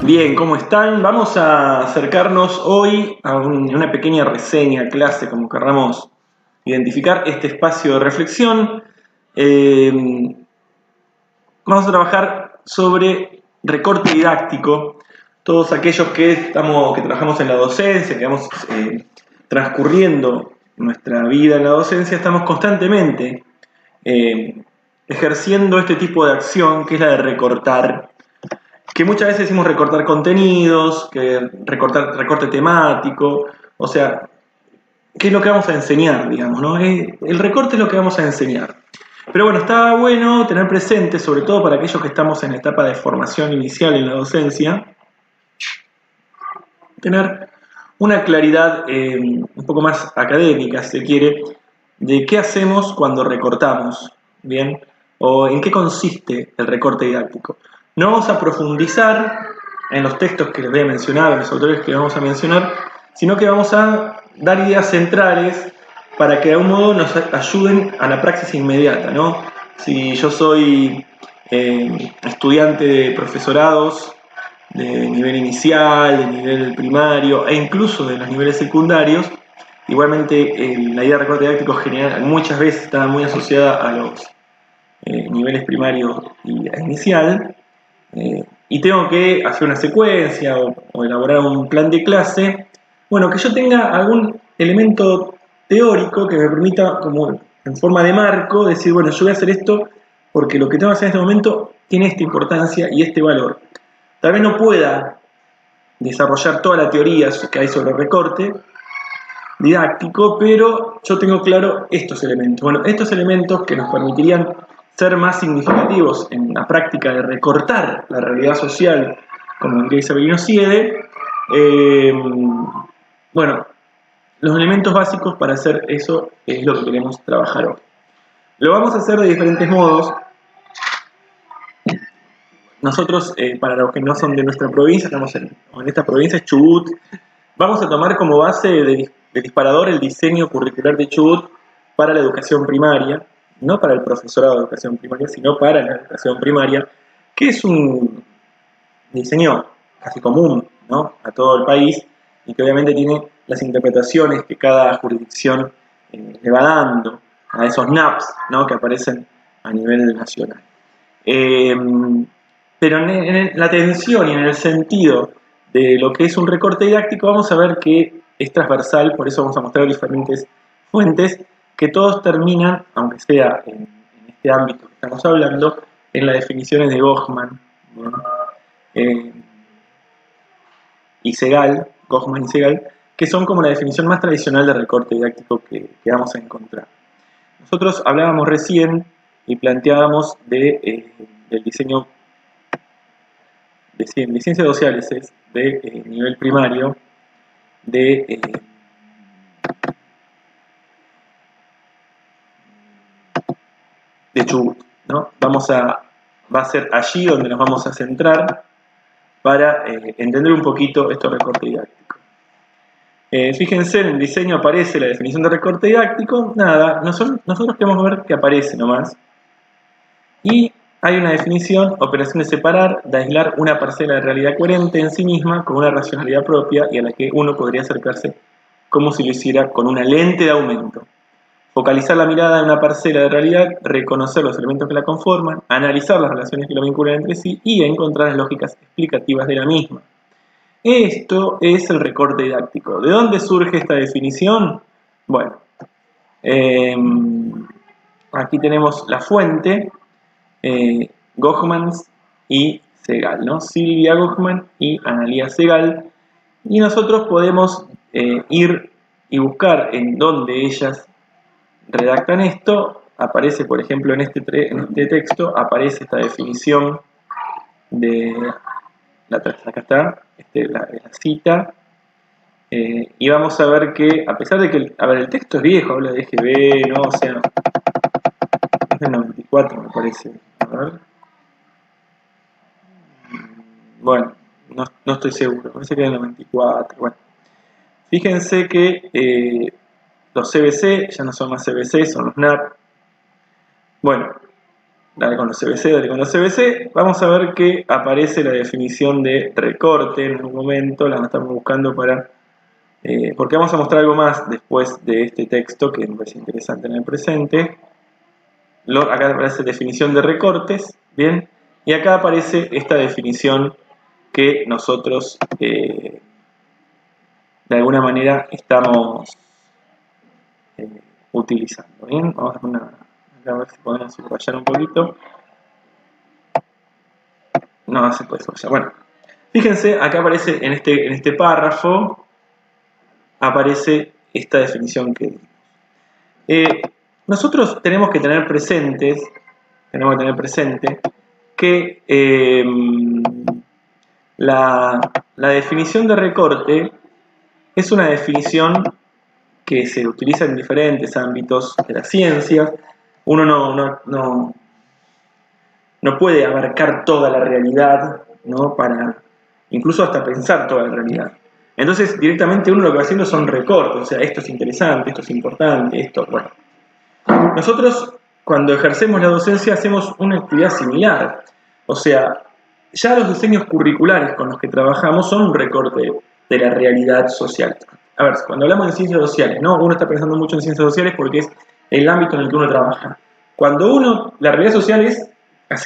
Bien, ¿cómo están? Vamos a acercarnos hoy a una pequeña reseña, clase, como querramos identificar este espacio de reflexión. Vamos a trabajar sobre recorte didáctico. Todos aquellos que trabajamos en la docencia, que vamos transcurriendo nuestra vida en la docencia, estamos constantemente ejerciendo este tipo de acción, que es la de recortar. Que muchas veces decimos recortar contenidos, que recorte temático, o sea, ¿qué es lo que vamos a enseñar, digamos, ¿no? El recorte es lo que vamos a enseñar. Pero bueno, está bueno tener presente, sobre todo para aquellos que estamos en etapa de formación inicial en la docencia, tener una claridad un poco más académica, si se quiere, de qué hacemos cuando recortamos, ¿bien? O en qué consiste el recorte didáctico. No vamos a profundizar en los textos que les voy a mencionar, en los autores que vamos a mencionar, sino que vamos a dar ideas centrales para que de algún modo nos ayuden a la praxis inmediata, ¿no? Si yo soy estudiante de profesorados de nivel inicial, de nivel primario e incluso de los niveles secundarios, igualmente la idea de recorte didáctico general muchas veces está muy asociada a los niveles primario e inicial, y tengo que hacer una secuencia o elaborar un plan de clase, bueno, que yo tenga algún elemento teórico que me permita, como en forma de marco, decir, bueno, yo voy a hacer esto porque lo que tengo que hacer en este momento tiene esta importancia y este valor. Tal vez no pueda desarrollar toda la teoría que hay sobre el recorte didáctico, pero yo tengo claro estos elementos. Bueno, estos elementos que nos permitirían ser más significativos en la práctica de recortar la realidad social, como diría Isabelino Siede, bueno, los elementos básicos para hacer eso es lo que queremos trabajar hoy. Lo vamos a hacer de diferentes modos. Nosotros, para los que no son de nuestra provincia, estamos en esta provincia, es Chubut. Vamos a tomar como base de disparador el diseño curricular de Chubut para la educación primaria, no para el profesorado de educación primaria, sino para la educación primaria, que es un diseño casi común, ¿no?, a todo el país, y que obviamente tiene las interpretaciones que cada jurisdicción le va dando a esos NAPs, ¿no?, que aparecen a nivel nacional. Pero en la atención y en el sentido de lo que es un recorte didáctico, vamos a ver que es transversal, por eso vamos a mostrar diferentes fuentes, que todos terminan, aunque sea en este ámbito que estamos hablando, en las definiciones de Goffman, ¿no?, y Segal, Goffman y Segal, que son como la definición más tradicional de recorte didáctico que vamos a encontrar. Nosotros hablábamos recién y planteábamos del diseño de ciencias sociales, de nivel primario, de Chubut, ¿no? Va a ser allí donde nos vamos a centrar para entender un poquito estos recortes didácticos. Fíjense, en el diseño aparece la definición de recorte didáctico. Nada, nosotros queremos ver que aparece nomás. Y hay una definición: operación de separar, de aislar una parcela de realidad coherente en sí misma con una racionalidad propia y a la que uno podría acercarse como si lo hiciera con una lente de aumento. Focalizar la mirada en una parcela de realidad, reconocer los elementos que la conforman, analizar las relaciones que la vinculan entre sí y encontrar las lógicas explicativas de la misma. Esto es el recorte didáctico. ¿De dónde surge esta definición? Bueno, aquí tenemos la fuente, Goffman y Segal, ¿no? Silvia Goffman y Analía Segal. Y nosotros podemos ir y buscar en dónde ellas redactan esto. Aparece, por ejemplo, en este texto, aparece esta definición de acá está, la cita, y vamos a ver que, a pesar de que, el texto es viejo, habla de EGB, ¿no? O sea, es del 94, me parece. A ver. Bueno, no estoy seguro, parece que es del 94. Bueno, fíjense que los CBC ya no son más CBC, son los NAP. Bueno, dale con los CBC, dale con los CBC, vamos a ver que aparece la definición de recorte en un momento, la estamos buscando para... porque vamos a mostrar algo más después de este texto que me parece interesante en el presente. Acá aparece definición de recortes, ¿bien? Y acá aparece esta definición que nosotros de alguna manera estamos utilizando, ¿bien? Vamos a ver si podemos subrayar un poquito. No se puede subrayar. Bueno, fíjense, acá aparece en este párrafo, aparece esta definición que nosotros tenemos que tener presente que la definición de recorte es una definición que se utiliza en diferentes ámbitos de la ciencia. Uno no puede abarcar toda la realidad, ¿no? Para incluso hasta pensar toda la realidad. Entonces, directamente uno lo que va haciendo son recortes, o sea, esto es interesante, esto es importante, esto, bueno. Nosotros, cuando ejercemos la docencia, hacemos una actividad similar. O sea, ya los diseños curriculares con los que trabajamos son un recorte de la realidad social. A ver, cuando hablamos de ciencias sociales, ¿no? Uno está pensando mucho en ciencias sociales porque es el ámbito en el que uno trabaja. La realidad social es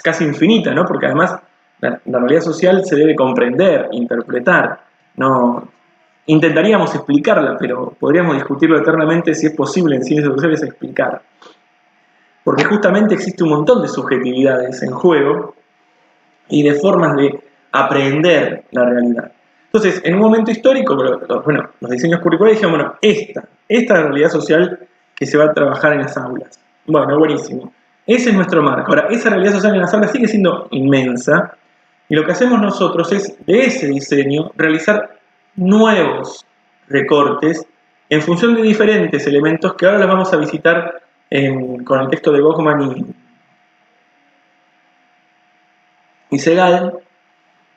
casi infinita, ¿no? Porque además la realidad social se debe comprender, interpretar. No intentaríamos explicarla, pero podríamos discutirlo eternamente si es posible en ciencias sociales explicar. Porque justamente existe un montón de subjetividades en juego y de formas de aprender la realidad. Entonces, en un momento histórico, los diseños curriculares dijeron, bueno, esta es la realidad social que se va a trabajar en las aulas. Bueno, buenísimo. Ese es nuestro marco. Ahora, esa realidad social en las aulas sigue siendo inmensa, y lo que hacemos nosotros es, de ese diseño, realizar nuevos recortes en función de diferentes elementos que ahora los vamos a visitar con el texto de Goffman y Segal,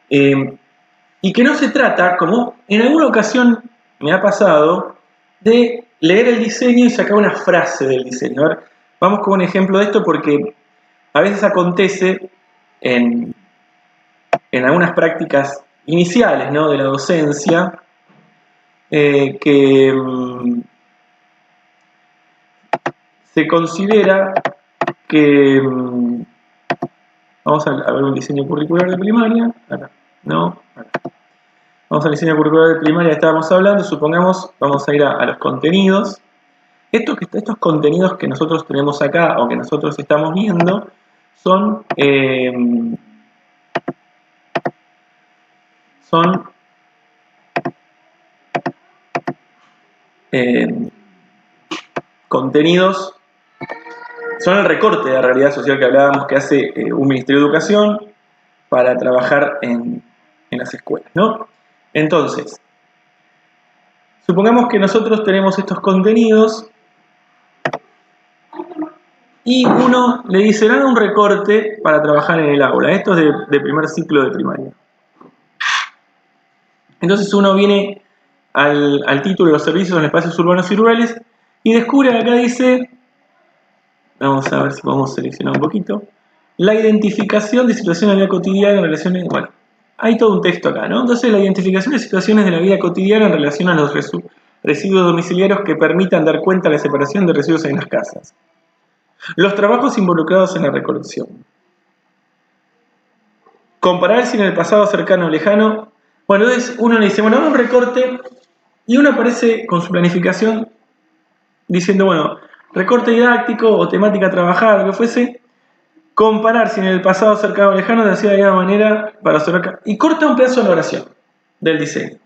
y que no se trata, como en alguna ocasión me ha pasado, de leer el diseño y sacar una frase del diseño. A ver, vamos con un ejemplo de esto porque a veces acontece en algunas prácticas iniciales, ¿no?, de la docencia, que se considera que... vamos a ver un diseño curricular de primaria. Acá, no, acá. Vamos al diseño curricular de primaria que estábamos hablando. Supongamos, vamos a ir a los contenidos. Estos contenidos que nosotros tenemos acá, o que nosotros estamos viendo, son contenidos, son el recorte de la realidad social que hablábamos que hace un Ministerio de Educación para trabajar en las escuelas, ¿no? Entonces, supongamos que nosotros tenemos estos contenidos y uno le dice, haga un recorte para trabajar en el aula. Esto es de primer ciclo de primaria. Entonces uno viene al título de los servicios en espacios urbanos y rurales y descubre que acá dice, vamos a ver si podemos seleccionar un poquito, la identificación de situaciones de la vida cotidiana en relaciones, bueno, hay todo un texto acá, ¿no? Entonces la identificación de situaciones de la vida cotidiana en relación a los residuos domiciliarios que permitan dar cuenta de la separación de residuos en las casas. Los trabajos involucrados en la recolección. Comparar si en el pasado cercano o lejano. Bueno, entonces uno le dice, bueno, haga un recorte, y uno aparece con su planificación diciendo, bueno, recorte didáctico o temática trabajada, lo que fuese, comparar si en el pasado cercano o lejano se hacía de alguna manera para hacer, y corta un pedazo de la oración del diseño.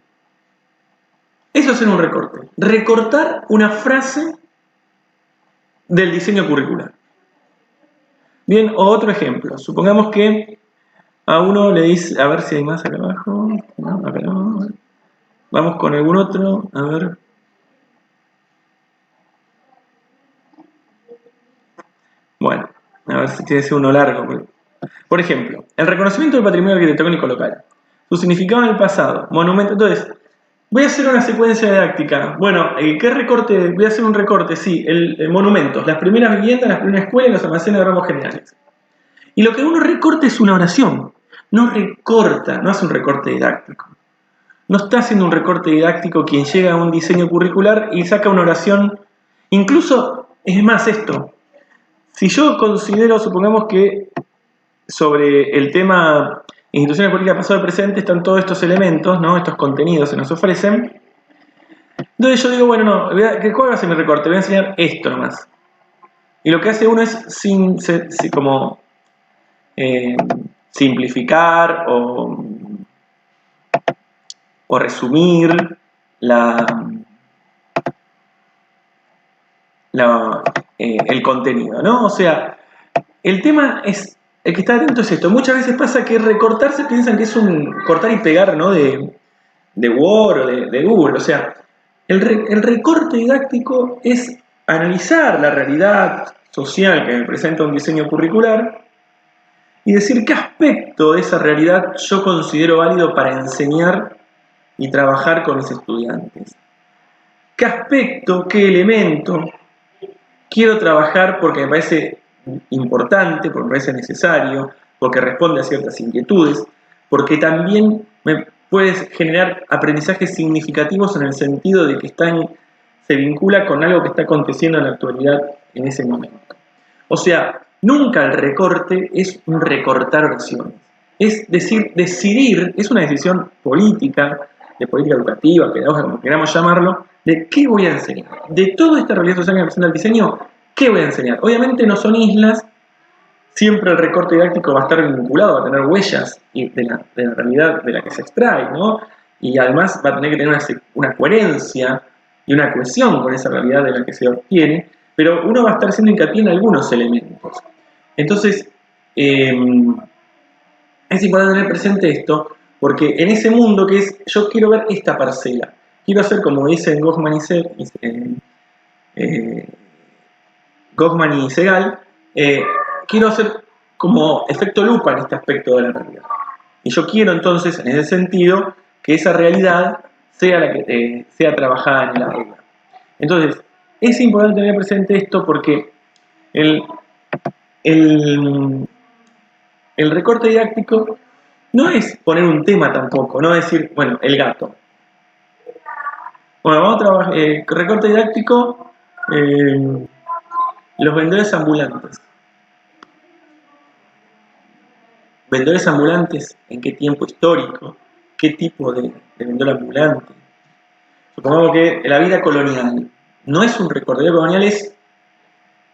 Eso es hacer un recorte. Recortar una frase del diseño curricular. Bien, o otro ejemplo. Supongamos que a uno le dice, a ver si hay más acá abajo. No, acá no. Vamos con algún otro, a ver. Bueno, a ver si tiene que ser uno largo. Por ejemplo, el reconocimiento del patrimonio arquitectónico local. Su significado en el pasado. Monumento. Entonces, voy a hacer una secuencia didáctica. Bueno, ¿qué recorte? Voy a hacer un recorte, sí, el monumentos. Las primeras viviendas, las primeras escuelas y los almacenes de ramos generales. Y lo que uno recorta es una oración. No recorta, no hace un recorte didáctico. No está haciendo un recorte didáctico quien llega a un diseño curricular y saca una oración. Incluso, es más esto. Si yo considero, supongamos que sobre el tema instituciones políticas pasado y presente están todos estos elementos, ¿no? Estos contenidos se nos ofrecen. Entonces yo digo, bueno, no, ¿cuál va a ser mi recorte? Voy a enseñar esto nomás. Y lo que hace uno es como simplificar o resumir el contenido, ¿no? O sea, el tema es, el que está atento es esto. Muchas veces pasa que recortarse piensan que es un cortar y pegar, ¿no? De Word o de Google. O sea, el recorte didáctico es analizar la realidad social que me presenta un diseño curricular y decir qué aspecto de esa realidad yo considero válido para enseñar y trabajar con mis estudiantes. ¿Qué aspecto, qué elemento quiero trabajar porque me parece importante, porque me parece necesario, porque responde a ciertas inquietudes, porque también me puede generar aprendizajes significativos en el sentido de que se vincula con algo que está aconteciendo en la actualidad en ese momento? O sea, nunca el recorte es un recortar oraciones. Es decir, decidir, es una decisión política, de política educativa, pedagógica, como queramos llamarlo, de qué voy a enseñar. De toda esta realidad social que presenta el diseño, ¿qué voy a enseñar? Obviamente no son islas, siempre el recorte didáctico va a estar vinculado, va a tener huellas de la realidad de la que se extrae, ¿no? Y además va a tener que tener una coherencia y una cohesión con esa realidad de la que se obtiene, pero uno va a estar haciendo hincapié en algunos elementos. Entonces, es importante tener presente esto, porque en ese mundo que es, yo quiero ver esta parcela, quiero hacer como dicen Goffman y Segal, quiero hacer como efecto lupa en este aspecto de la realidad. Y yo quiero entonces, en ese sentido, que esa realidad sea la que sea trabajada en el aula. Entonces, es importante tener presente esto porque el recorte didáctico no es poner un tema tampoco, no decir, bueno, el gato. Bueno, vamos a trabajar, recorte didáctico, los vendedores ambulantes. ¿Vendedores ambulantes en qué tiempo histórico? ¿Qué tipo de vendedor ambulante? Supongamos que la vida colonial no es un recorrido colonial, es,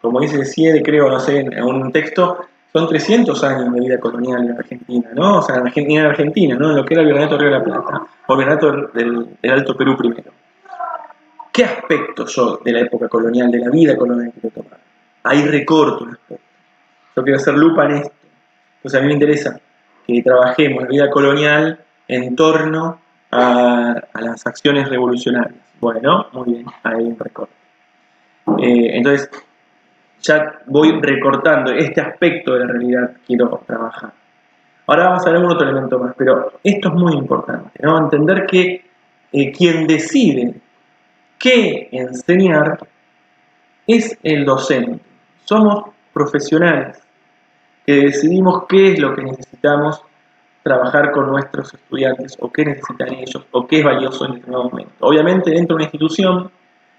como dice Siede, creo, no sé, en un texto, son 300 años de vida colonial en Argentina, ¿no? O sea, en Argentina, ¿no? En lo que era el Virreinato de Río de la Plata, o el Virreinato del Alto Perú primero. ¿Qué aspecto yo de la época colonial, de la vida colonial quiero tomar? Ahí recorto un aspecto. Yo quiero hacer lupa en esto. Entonces a mí me interesa que trabajemos la vida colonial en torno a las acciones revolucionarias. Bueno, muy bien, ahí hay un recorte. Entonces, ya voy recortando este aspecto de la realidad que quiero trabajar. Ahora vamos a ver un otro elemento más, pero esto es muy importante, ¿no? Entender que quien decide qué enseñar es el docente. Somos profesionales que decidimos qué es lo que necesitamos trabajar con nuestros estudiantes, o qué necesitan ellos, o qué es valioso en este nuevo momento. Obviamente dentro de una institución,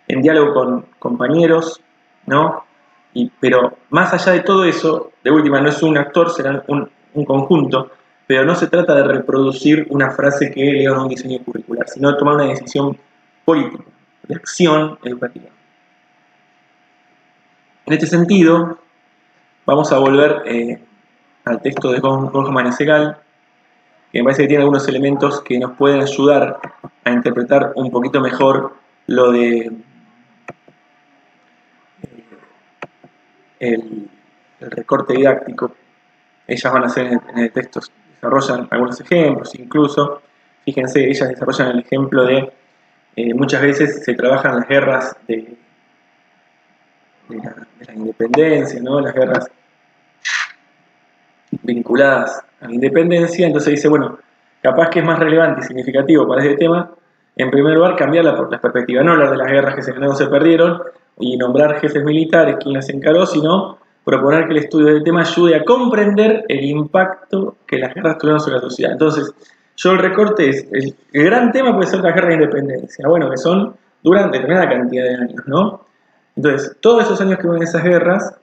en diálogo con compañeros, ¿no? Pero más allá de todo eso, de última, no es un actor, será un conjunto, pero no se trata de reproducir una frase que leo en un diseño curricular, sino de tomar una decisión política, de acción educativa. En este sentido, vamos a volver al texto de Goffman y Segal, que me parece que tiene algunos elementos que nos pueden ayudar a interpretar un poquito mejor lo de el recorte didáctico. Ellas van a hacer en el texto, desarrollan algunos ejemplos incluso. Fíjense, ellas desarrollan el ejemplo de muchas veces se trabajan las guerras de la independencia, ¿no? Las guerras vinculadas a la independencia. Entonces dice, bueno, capaz que es más relevante y significativo para este tema, en primer lugar, cambiar la perspectiva, no hablar de las guerras que se ganaron o se perdieron y nombrar jefes militares, quién las encaró, sino proponer que el estudio del tema ayude a comprender el impacto que las guerras tuvieron sobre la sociedad. Entonces, yo el recorte es, el gran tema puede ser las guerras de independencia, bueno, que son durante determinada cantidad de años, ¿no? Entonces, todos esos años que hubo en esas guerras,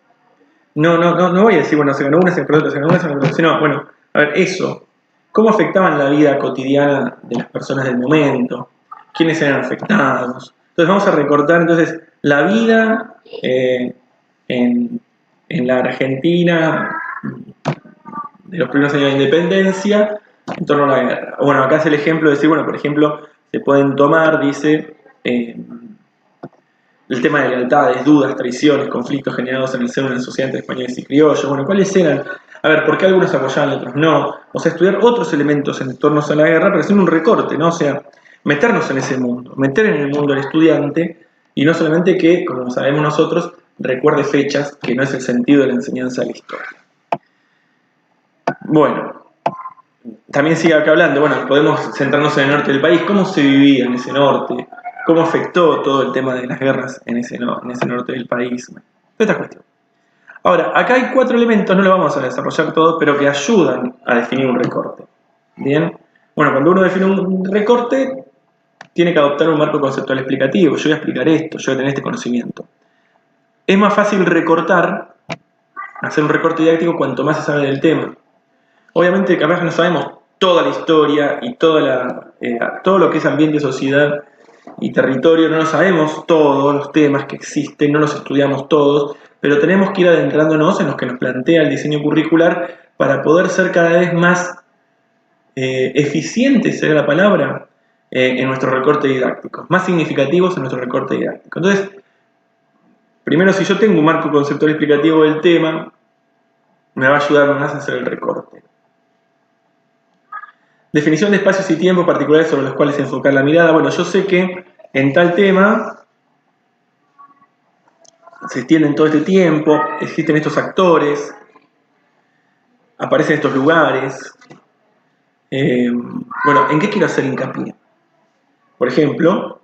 no voy a decir, bueno, se ganó una, se ganó otra, se ganó una, se ganó otra, sino, bueno, a ver, eso, cómo afectaban la vida cotidiana de las personas del momento, quiénes eran afectados. Entonces vamos a recortar entonces la vida en la Argentina de los primeros años de independencia en torno a la guerra. Bueno, acá es el ejemplo de decir, bueno, por ejemplo, se pueden tomar, dice, el tema de lealtades, dudas, traiciones, conflictos generados en el seno de la sociedad entre españoles y criollos. Bueno, ¿cuáles eran? A ver, ¿por qué algunos apoyaban y otros no? O sea, estudiar otros elementos en torno a la guerra, pero hacer un recorte, ¿no? O sea, meternos en ese mundo, meter en el mundo al estudiante y no solamente que, como sabemos nosotros, recuerde fechas, que no es el sentido de la enseñanza de la historia. Bueno, también sigue acá hablando, bueno, podemos centrarnos en el norte del país, cómo se vivía en ese norte, cómo afectó todo el tema de las guerras en ese norte del país, bueno, esta cuestión. Ahora, acá hay 4 elementos, no lo vamos a desarrollar todos, pero que ayudan a definir un recorte. ¿Bien? Bueno, cuando uno define un recorte, tiene que adoptar un marco conceptual explicativo. Yo voy a explicar esto, yo voy a tener este conocimiento. Es más fácil recortar, hacer un recorte didáctico, cuanto más se sabe del tema. Obviamente, capaz que no sabemos toda la historia y todo lo que es ambiente, sociedad y territorio, no lo sabemos todos los temas que existen, no los estudiamos todos, pero tenemos que ir adentrándonos en los que nos plantea el diseño curricular para poder ser cada vez más eficientes, sería la palabra, en nuestro recorte didáctico, más significativos en nuestro recorte didáctico. Entonces, primero, si yo tengo un marco conceptual explicativo del tema, me va a ayudar más a hacer el recorte. Definición de espacios y tiempos particulares sobre los cuales enfocar la mirada. Bueno, yo sé que en tal tema se extiende todo este tiempo, existen estos actores, aparecen estos lugares. Bueno, ¿en qué quiero hacer hincapié? Por ejemplo,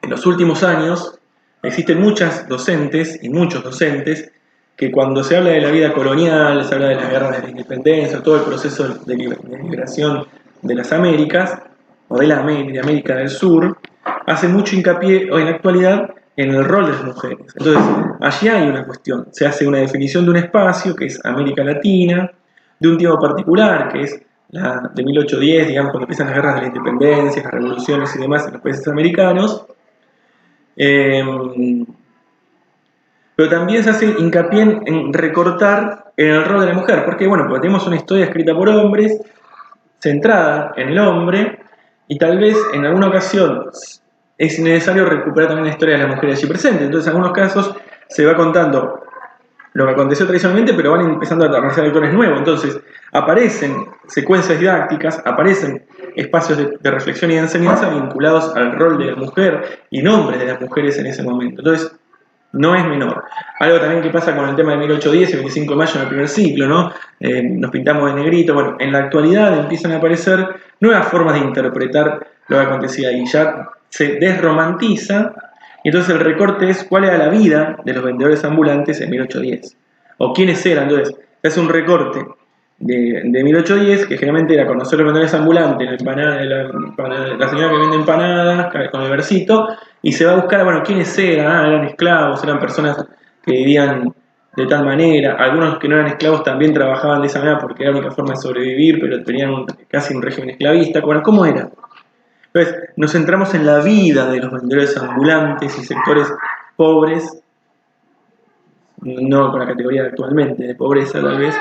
en los últimos años existen muchas docentes y muchos docentes que cuando se habla de la vida colonial, se habla de la guerra de la independencia, todo el proceso de liberación de las Américas, o de América del Sur, hacen mucho hincapié en la actualidad en el rol de las mujeres. Entonces, allí hay una cuestión, se hace una definición de un espacio que es América Latina, de un tiempo particular, que es la de 1810, digamos, cuando empiezan las guerras de la independencia, las revoluciones y demás en los países americanos. Pero también se hace hincapié en recortar en el rol de la mujer. ¿Por qué? Bueno, porque tenemos una historia escrita por hombres, centrada en el hombre, y tal vez en alguna ocasión es necesario recuperar también la historia de las mujeres allí presentes. Entonces, en algunos casos se va contando lo que aconteció tradicionalmente, pero van empezando a aparecer autores nuevos. Entonces, aparecen secuencias didácticas, aparecen espacios de reflexión y de enseñanza vinculados al rol de la mujer y nombres de las mujeres en ese momento. Entonces, no es menor. Algo también que pasa con el tema de 1810 y 25 de mayo en el primer ciclo, ¿no? Nos pintamos de negrito. Bueno, en la actualidad empiezan a aparecer nuevas formas de interpretar lo que acontecía ahí. Ya se desromantiza, y entonces el recorte es cuál era la vida de los vendedores ambulantes en 1810. O quiénes eran. Entonces, se hace un recorte de 1810, que generalmente era conocer los vendedores ambulantes, la señora que vende empanadas con el versito, y se va a buscar, bueno, quiénes eran. Eran esclavos, eran personas que vivían de tal manera. Algunos que no eran esclavos también trabajaban de esa manera porque era la única forma de sobrevivir, pero tenían casi un régimen esclavista. Bueno, ¿cómo era? Entonces, nos centramos en la vida de los vendedores ambulantes y sectores pobres, no con la categoría actualmente de pobreza tal vez,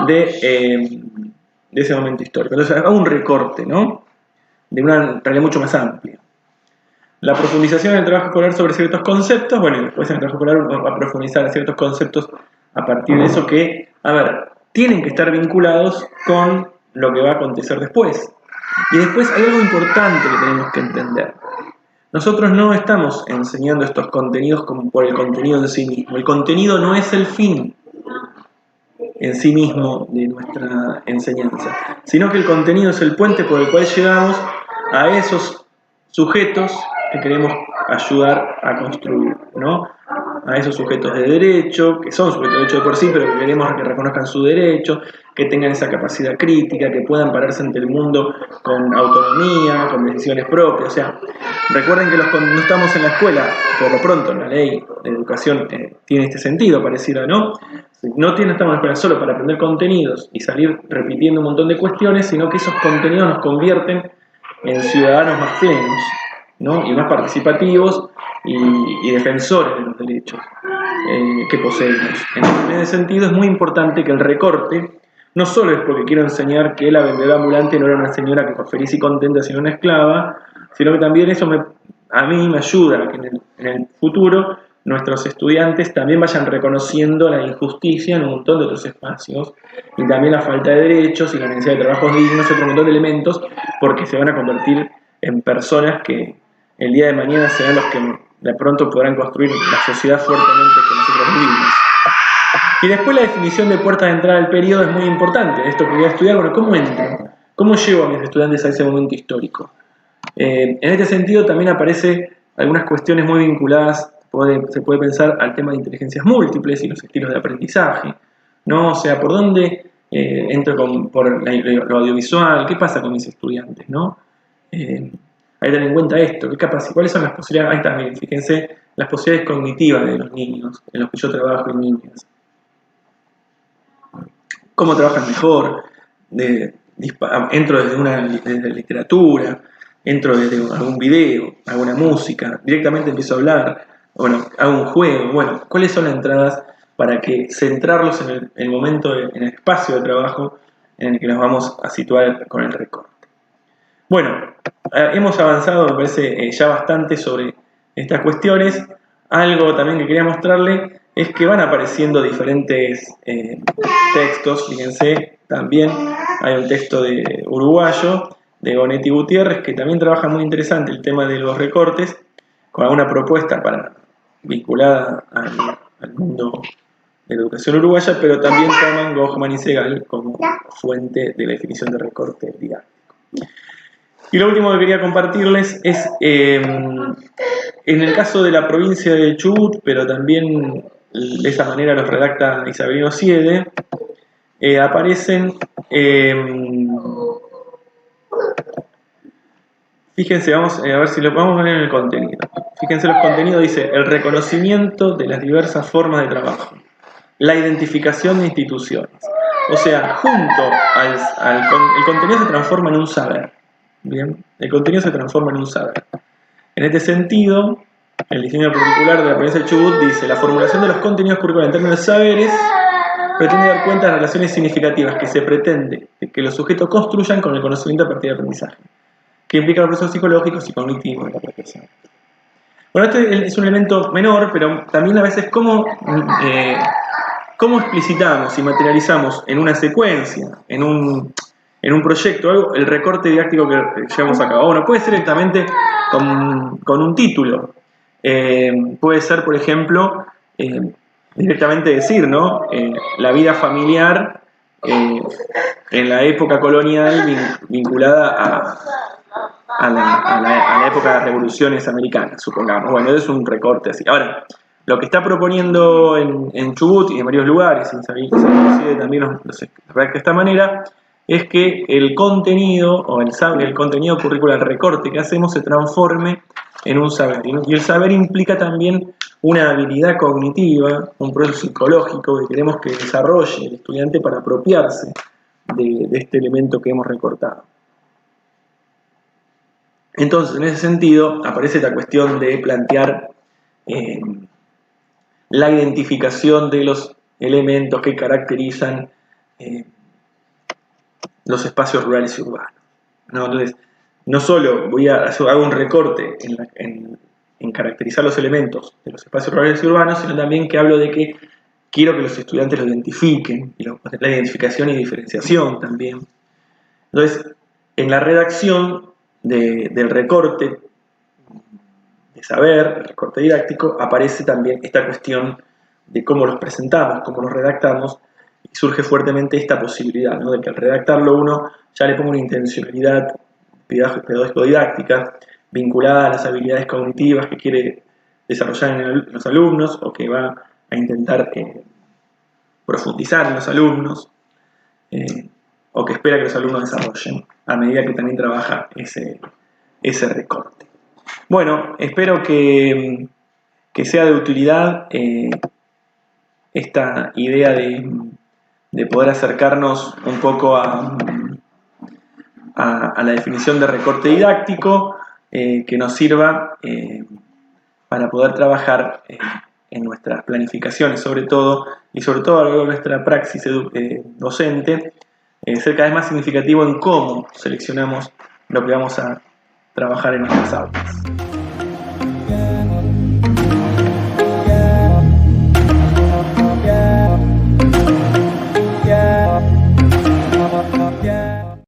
de ese momento histórico. Entonces, hago un recorte, ¿no? De una realidad mucho más amplia. La profundización en el trabajo escolar sobre ciertos conceptos, bueno, y después en el trabajo escolar uno va a profundizar ciertos conceptos a partir de eso que, a ver, tienen que estar vinculados con lo que va a acontecer después. Y después hay algo importante que tenemos que entender. Nosotros no estamos enseñando estos contenidos como por el contenido en sí mismo. El contenido no es el fin en sí mismo de nuestra enseñanza, sino que el contenido es el puente por el cual llegamos a esos sujetos que queremos ayudar a construir, ¿no? a esos sujetos de derecho, que son sujetos de derecho de por sí, pero que queremos que reconozcan su derecho, que tengan esa capacidad crítica, que puedan pararse ante el mundo con autonomía, con decisiones propias. O sea, recuerden que no estamos en la escuela, por lo pronto la ley de educación tiene este sentido, pareciera, ¿no? No estamos en la escuela solo para aprender contenidos y salir repitiendo un montón de cuestiones, sino que esos contenidos nos convierten en ciudadanos más plenos, ¿no? Y más participativos y defensores de los derechos que poseemos. En ese sentido es muy importante que el recorte no solo es porque quiero enseñar que la vendedora ambulante no era una señora que fue feliz y contenta sino una esclava, sino que también eso a mí me ayuda a que en el futuro nuestros estudiantes también vayan reconociendo la injusticia en un montón de otros espacios y también la falta de derechos y la necesidad de trabajos dignos y otro montón de elementos, porque se van a convertir en personas que el día de mañana serán los que de pronto podrán construir la sociedad fuertemente que nosotros vivimos. Y después la definición de puertas de entrada al periodo es muy importante. Esto que voy a estudiar, bueno, ¿cómo entro? ¿Cómo llevo a mis estudiantes a ese momento histórico? En este sentido también aparecen algunas cuestiones muy vinculadas, se puede pensar al tema de inteligencias múltiples y los estilos de aprendizaje, ¿no? O sea, ¿por dónde entro por lo audiovisual? ¿Qué pasa con mis estudiantes, no? Hay que tener en cuenta esto, ¿cuáles son las posibilidades? Ahí también, fíjense, las posibilidades cognitivas de los niños, en los que yo trabajo en niñas. ¿Cómo trabajan mejor? Entro desde literatura, entro desde algún video, alguna música, directamente empiezo a hablar, bueno, hago un juego, bueno, ¿cuáles son las entradas para que centrarlos en el momento, en el espacio de trabajo en el que nos vamos a situar con el recorte? Bueno, hemos avanzado, me parece, ya bastante sobre estas cuestiones. Algo también que quería mostrarle es que van apareciendo diferentes textos. Fíjense, también hay un texto de uruguayo, de Gonetti Gutiérrez, que también trabaja muy interesante el tema de los recortes, con alguna propuesta vinculada al mundo de la educación uruguaya, pero también toman Goffman y Segal como fuente de la definición de recorte didáctico. Y lo último que quería compartirles es, en el caso de la provincia de Chubut, pero también de esa manera los redacta Isabelino Siede, aparecen, fíjense, vamos a ver si lo podemos ver en el contenido. Fíjense los contenidos, dice, el reconocimiento de las diversas formas de trabajo, la identificación de instituciones. O sea, junto el contenido se transforma en un saber. Bien, el contenido se transforma en un saber. En este sentido, el diseño curricular de la provincia de Chubut dice: la formulación de los contenidos curriculares en términos de saberes pretende dar cuenta de las relaciones significativas que se pretende que los sujetos construyan con el conocimiento a partir del aprendizaje, que implica los procesos psicológicos y cognitivos de la apreciación. Bueno, este es un elemento menor, pero también a veces cómo explicitamos y materializamos en una secuencia, en un proyecto, el recorte didáctico que llevamos a cabo. Bueno, puede ser directamente con un título. Puede ser, por ejemplo, directamente decir, ¿no? La vida familiar en la época colonial vinculada a la época de las revoluciones americanas, supongamos. Bueno, eso es un recorte así. Ahora, lo que está proponiendo en Chubut y en varios lugares, y también los redacta de esta manera, es que el contenido o el contenido curricular, el recorte que hacemos, se transforme en un saber. Y el saber implica también una habilidad cognitiva, un proceso psicológico que queremos que desarrolle el estudiante para apropiarse de este elemento que hemos recortado. Entonces, en ese sentido, aparece esta cuestión de plantear la identificación de los elementos que caracterizan los espacios rurales y urbanos, ¿no? Entonces, no solo hago un recorte en caracterizar los elementos de los espacios rurales y urbanos, sino también que hablo de que quiero que los estudiantes lo identifiquen, la identificación y diferenciación también. Entonces, en la redacción del recorte de saber, el recorte didáctico, aparece también esta cuestión de cómo los presentamos, cómo los redactamos, y surge fuertemente esta posibilidad, ¿no? De que al redactarlo uno ya le ponga una intencionalidad pedagógico-didáctica vinculada a las habilidades cognitivas que quiere desarrollar en los alumnos o que va a intentar profundizar en los alumnos, o que espera que los alumnos desarrollen a medida que también trabaja ese recorte. Bueno, espero que sea de utilidad esta idea de poder acercarnos un poco a la definición de recorte didáctico, que nos sirva para poder trabajar en nuestras planificaciones sobre todo, y sobre todo a lo largo de nuestra praxis docente, ser cada vez más significativo en cómo seleccionamos lo que vamos a trabajar en nuestras aulas.